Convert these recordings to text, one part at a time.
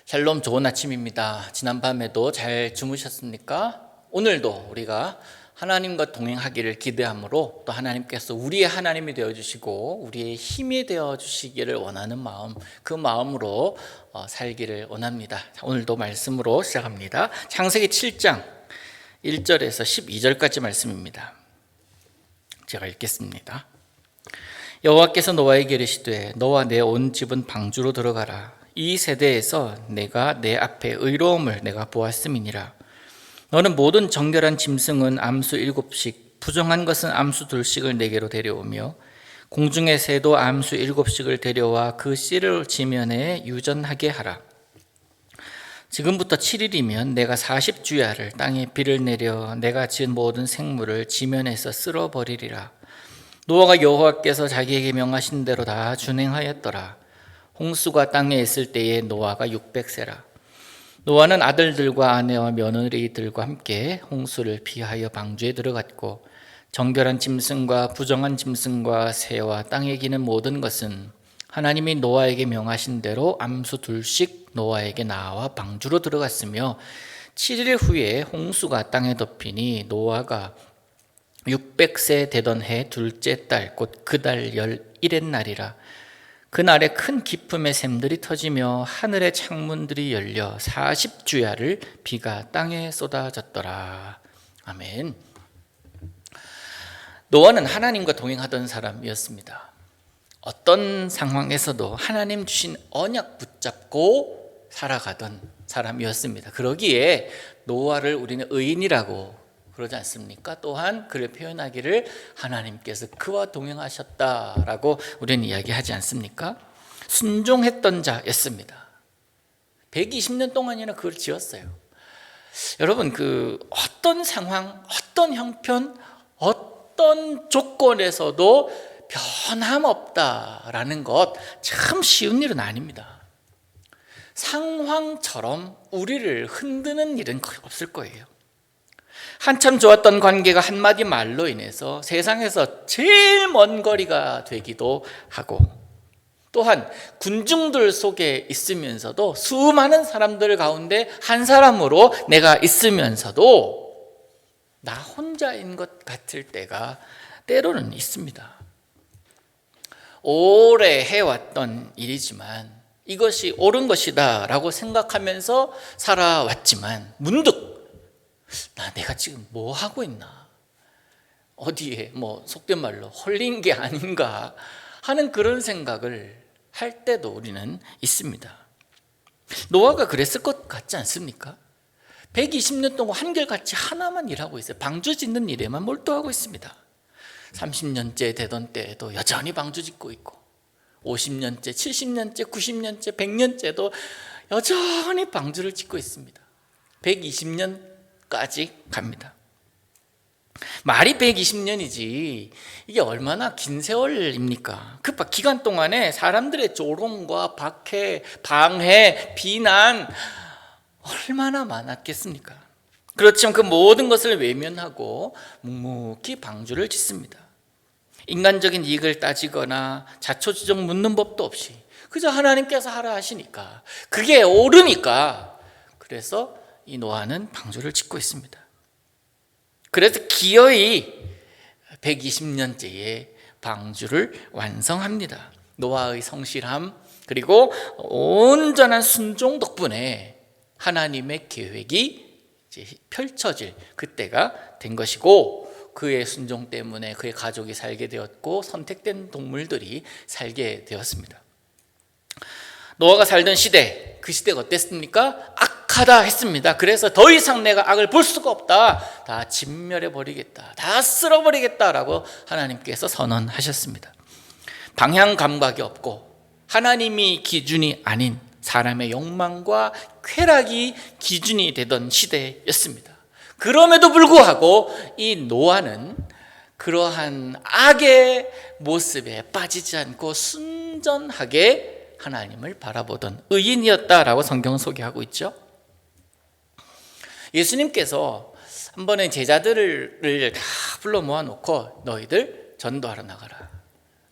샬롬, 좋은 아침입니다. 지난밤에도 잘 주무셨습니까? 오늘도 우리가 하나님과 동행하기를 기대함으로 또 하나님께서 우리의 하나님이 되어주시고 우리의 힘이 되어주시기를 원하는 마음, 그 마음으로 살기를 원합니다. 오늘도 말씀으로 시작합니다. 창세기 7장 1절에서 12절까지 말씀입니다. 제가 읽겠습니다. 여호와께서 노아에게 이르시되 너와 내 온 집은 방주로 들어가라. 이 세대에서 내가 내 앞에 의로움을 내가 보았음이니라. 너는 모든 정결한 짐승은 암수 7씩, 부정한 것은 암수 2씩을 내게로 데려오며 공중의 새도 암수 7씩을 데려와 그 씨를 지면에 유전하게 하라. 지금부터 7일이면 내가 40주야를 땅에 비를 내려 내가 지은 모든 생물을 지면에서 쓸어버리리라. 노아가 여호와께서 자기에게 명하신 대로 다 준행하였더라. 홍수가 땅에 있을 때에 노아가 600세라. 노아는 아들들과 아내와 며느리들과 함께 홍수를 피하여 방주에 들어갔고 정결한 짐승과 부정한 짐승과 새와 땅에 기는 모든 것은 하나님이 노아에게 명하신 대로 암수 2씩 노아에게 나와 방주로 들어갔으며 7일 후에 홍수가 땅에 덮이니 노아가 600세 되던 해 둘째 달 곧 그 달 11의 날이라. 그날에 큰 기쁨의 샘들이 터지며 하늘의 창문들이 열려 40주야를 비가 땅에 쏟아졌더라. 아멘. 노아는 하나님과 동행하던 사람이었습니다. 어떤 상황에서도 하나님 주신 언약 붙잡고 살아가던 사람이었습니다. 그러기에 노아를 우리는 의인이라고 그러지 않습니까? 또한 그를 표현하기를 하나님께서 그와 동행하셨다라고 우리는 이야기하지 않습니까? 순종했던 자였습니다. 120년 동안이나 그걸 지었어요. 여러분, 어떤 상황, 어떤 형편, 어떤 조건에서도 변함없다라는 것 참 쉬운 일은 아닙니다. 상황처럼 우리를 흔드는 일은 거의 없을 거예요. 한참 좋았던 관계가 한마디 말로 인해서 세상에서 제일 먼 거리가 되기도 하고, 또한 군중들 속에 있으면서도 수많은 사람들 가운데 한 사람으로 내가 있으면서도 나 혼자인 것 같을 때가 때로는 있습니다. 오래 해왔던 일이지만 이것이 옳은 것이다 라고 생각하면서 살아왔지만 문득 내가 지금 뭐 하고 있나? 어디에 속된 말로 홀린 게 아닌가 하는 그런 생각을 할 때도 우리는 있습니다. 노아가 그랬을 것 같지 않습니까? 120년 동안 한결같이 하나만 일하고 있어요. 방주 짓는 일에만 몰두하고 있습니다. 30년째 되던 때에도 여전히 방주 짓고 있고 50년째, 70년째, 90년째, 100년째도 여전히 방주를 짓고 있습니다. 120년까지 갑니다. 말이 120년이지 이게 얼마나 긴 세월입니까? 그 기간 동안에 사람들의 조롱과 박해, 방해, 비난 얼마나 많았겠습니까? 그렇지만 그 모든 것을 외면하고 묵묵히 방주를 짓습니다. 인간적인 이익을 따지거나 자초지종 묻는 법도 없이 그저 하나님께서 하라 하시니까 그게 옳으니까 그래서 이 노아는 방주를 짓고 있습니다. 그래서 기어이 120년째의 방주를 완성합니다. 노아의 성실함 그리고 온전한 순종 덕분에 하나님의 계획이 이제 펼쳐질 그때가 된 것이고 그의 순종 때문에 그의 가족이 살게 되었고 선택된 동물들이 살게 되었습니다. 노아가 살던 시대, 그 시대가 어땠습니까? 악하다 했습니다. 그래서 더 이상 내가 악을 볼 수가 없다. 다 진멸해 버리겠다. 다 쓸어 버리겠다라고 하나님께서 선언하셨습니다. 방향 감각이 없고 하나님이 기준이 아닌 사람의 욕망과 쾌락이 기준이 되던 시대였습니다. 그럼에도 불구하고 이 노아는 그러한 악의 모습에 빠지지 않고 순전하게 하나님을 바라보던 의인이었다라고 성경은 소개하고 있죠. 예수님께서 한 번에 제자들을 다 불러 모아놓고 너희들 전도하러 나가라.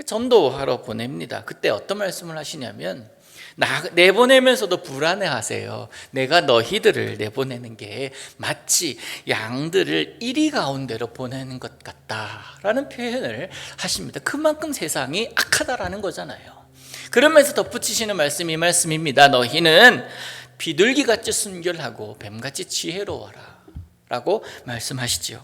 전도하러 보냅니다. 그때 어떤 말씀을 하시냐면 내보내면서도 불안해하세요. 내가 너희들을 내보내는 게 마치 양들을 이리 가운데로 보내는 것 같다라는 표현을 하십니다. 그만큼 세상이 악하다라는 거잖아요. 그러면서 덧붙이시는 말씀이 이 말씀입니다. 너희는 비둘기같이 순결하고 뱀같이 지혜로워라 라고 말씀하시지요.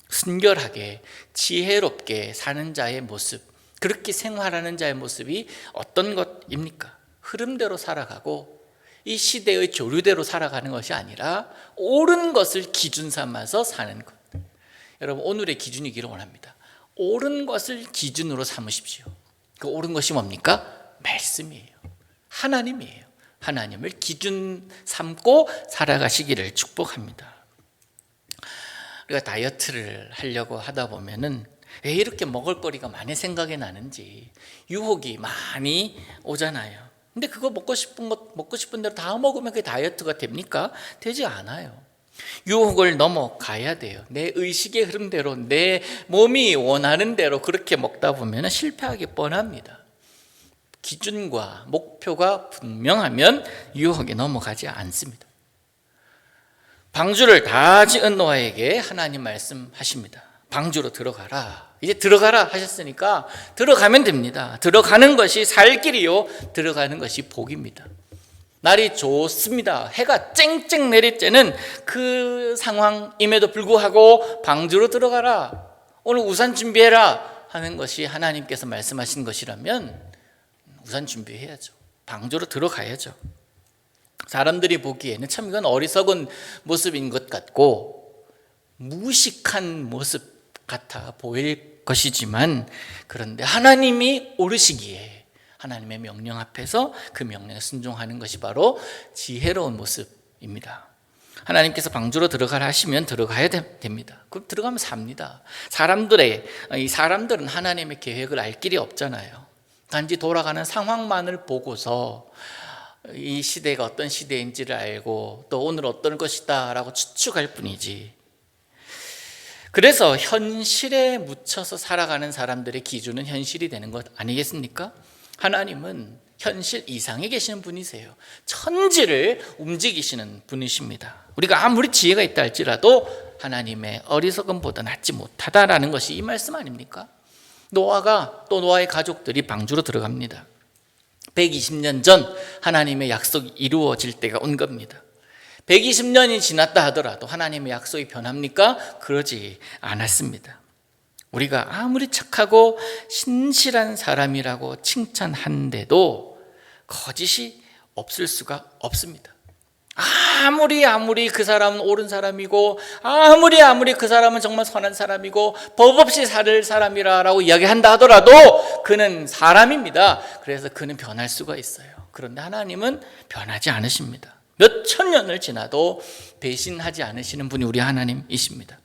순결하게 지혜롭게 사는 자의 모습, 그렇게 생활하는 자의 모습이 어떤 것입니까? 흐름대로 살아가고 이 시대의 조류대로 살아가는 것이 아니라 옳은 것을 기준 삼아서 사는 것. 여러분, 오늘의 기준이기를 원합니다. 옳은 것을 기준으로 삼으십시오. 그 옳은 것이 뭡니까? 말씀이에요. 하나님이에요. 하나님을 기준 삼고 살아가시기를 축복합니다. 우리가 다이어트를 하려고 하다 보면은 왜 이렇게 먹을거리가 많이 생각이 나는지 유혹이 많이 오잖아요. 근데 그거 먹고 싶은 대로 다 먹으면 그게 다이어트가 됩니까? 되지 않아요. 유혹을 넘어가야 돼요. 내 의식의 흐름대로, 내 몸이 원하는 대로 그렇게 먹다 보면 실패하기 뻔합니다. 기준과 목표가 분명하면 유혹에 넘어가지 않습니다. 방주를 다 지은 노아에게 하나님 말씀하십니다. 방주로 들어가라. 이제 들어가라 하셨으니까 들어가면 됩니다. 들어가는 것이 살 길이요, 들어가는 것이 복입니다. 날이 좋습니다. 해가 쨍쨍 내릴 때는 그 상황임에도 불구하고 방주로 들어가라, 오늘 우산 준비해라 하는 것이 하나님께서 말씀하신 것이라면 우산 준비해야죠. 방주로 들어가야죠. 사람들이 보기에는 참 이건 어리석은 모습인 것 같고 무식한 모습 같아 보일 것이지만, 그런데 하나님이 오르시기에 하나님의 명령 앞에서 그 명령에 순종하는 것이 바로 지혜로운 모습입니다. 하나님께서 방주로 들어가라 하시면 들어가야 됩니다. 그럼 들어가면 삽니다. 사람들은 하나님의 계획을 알 길이 없잖아요. 단지 돌아가는 상황만을 보고서 이 시대가 어떤 시대인지를 알고 또 오늘 어떤 것이다 라고 추측할 뿐이지, 그래서 현실에 묻혀서 살아가는 사람들의 기준은 현실이 되는 것 아니겠습니까? 하나님은 현실 이상에 계시는 분이세요. 천지를 움직이시는 분이십니다. 우리가 아무리 지혜가 있다 할지라도 하나님의 어리석음보다 낫지 못하다라는 것이 이 말씀 아닙니까? 노아가 또 노아의 가족들이 방주로 들어갑니다. 120년 전 하나님의 약속이 이루어질 때가 온 겁니다. 120년이 지났다 하더라도 하나님의 약속이 변합니까? 그러지 않았습니다. 우리가 아무리 착하고 신실한 사람이라고 칭찬한데도 거짓이 없을 수가 없습니다. 아무리 그 사람은 옳은 사람이고 아무리 그 사람은 정말 선한 사람이고 법 없이 살 사람이라고 이야기한다 하더라도 그는 사람입니다. 그래서 그는 변할 수가 있어요. 그런데 하나님은 변하지 않으십니다. 몇천 년을 지나도 배신하지 않으시는 분이 우리 하나님이십니다.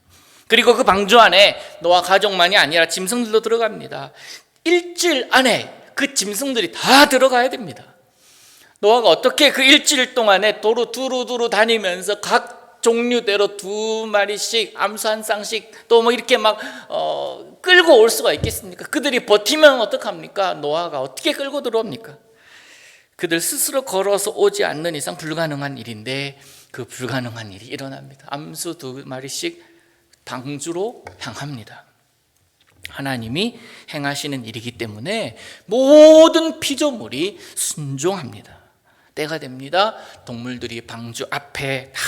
그리고 그 방주 안에 노아 가족만이 아니라 짐승들도 들어갑니다. 일주일 안에 그 짐승들이 다 들어가야 됩니다. 노아가 어떻게 그 일주일 동안에 도로 두루두루 다니면서 각 종류대로 2마리씩 암수 한 쌍씩 또 뭐 이렇게 막 끌고 올 수가 있겠습니까? 그들이 버티면 어떡합니까? 노아가 어떻게 끌고 들어옵니까? 그들 스스로 걸어서 오지 않는 이상 불가능한 일인데 그 불가능한 일이 일어납니다. 암수 2마리씩 방주로 향합니다. 하나님이 행하시는 일이기 때문에 모든 피조물이 순종합니다. 때가 됩니다. 동물들이 방주 앞에 다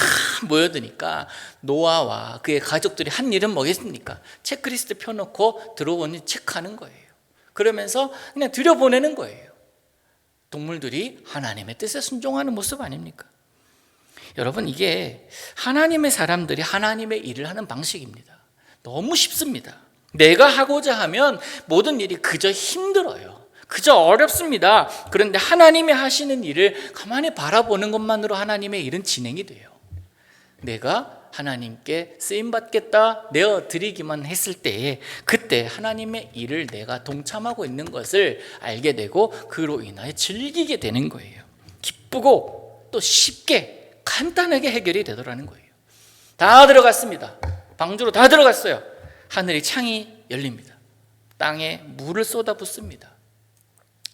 모여드니까 노아와 그의 가족들이 한 일은 뭐겠습니까? 체크리스트 펴놓고 들어오니 체크하는 거예요. 그러면서 그냥 들여보내는 거예요. 동물들이 하나님의 뜻에 순종하는 모습 아닙니까? 여러분, 이게 하나님의 사람들이 하나님의 일을 하는 방식입니다. 너무 쉽습니다. 내가 하고자 하면 모든 일이 그저 힘들어요. 그저 어렵습니다. 그런데 하나님이 하시는 일을 가만히 바라보는 것만으로 하나님의 일은 진행이 돼요. 내가 하나님께 쓰임받겠다 내어드리기만 했을 때에 그때 하나님의 일을 내가 동참하고 있는 것을 알게 되고 그로 인하여 즐기게 되는 거예요. 기쁘고 또 쉽게 간단하게 해결이 되더라는 거예요. 다 들어갔습니다. 방주로 다 들어갔어요. 하늘의 창이 열립니다. 땅에 물을 쏟아붓습니다.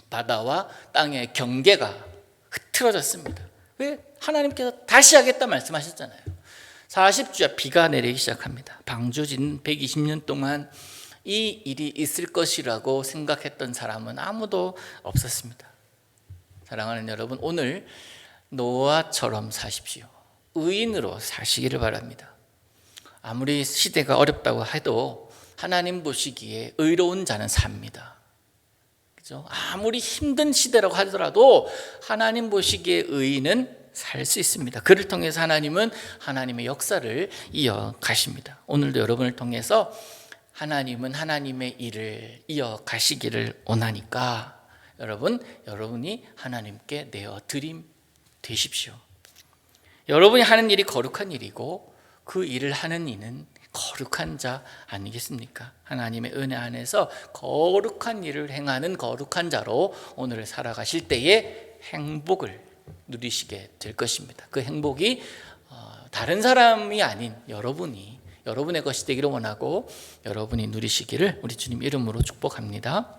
바다와 땅의 경계가 흐트러졌습니다. 왜? 하나님께서 다시 하겠다 말씀하셨잖아요. 40주야 비가 내리기 시작합니다. 방주진 120년 동안 이 일이 있을 것이라고 생각했던 사람은 아무도 없었습니다. 사랑하는 여러분, 오늘 노아처럼 사십시오. 의인으로 사시기를 바랍니다. 아무리 시대가 어렵다고 해도 하나님 보시기에 의로운 자는 삽니다. 그죠? 아무리 힘든 시대라고 하더라도 하나님 보시기에 의인은 살 수 있습니다. 그를 통해서 하나님은 하나님의 역사를 이어가십니다. 오늘도 여러분을 통해서 하나님은 하나님의 일을 이어가시기를 원하니까 여러분이 하나님께 내어드림 되십시오. 여러분이 하는 일이 거룩한 일이고 그 일을 하는 이는 거룩한 자 아니겠습니까? 하나님의 은혜 안에서 거룩한 일을 행하는 거룩한 자로 오늘 살아가실 때에 행복을 누리시게 될 것입니다. 그 행복이 다른 사람이 아닌 여러분의 것이 되기를 원하고 여러분이 누리시기를 우리 주님 이름으로 축복합니다.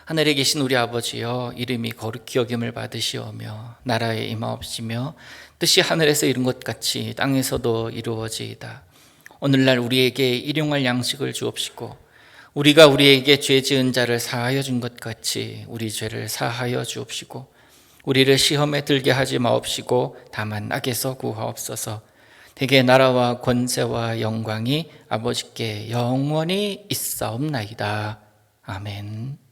하늘에 계신 우리 아버지여, 이름이 거룩히 여김을 받으시오며 나라에 임하옵시며 뜻이 하늘에서 이룬 것 같이 땅에서도 이루어지이다. 오늘날 우리에게 일용할 양식을 주옵시고 우리가 우리에게 죄 지은 자를 사하여 준 것 같이 우리 죄를 사하여 주옵시고 우리를 시험에 들게 하지 마옵시고 다만 악에서 구하옵소서. 대개 나라와 권세와 영광이 아버지께 영원히 있사옵나이다. 아멘.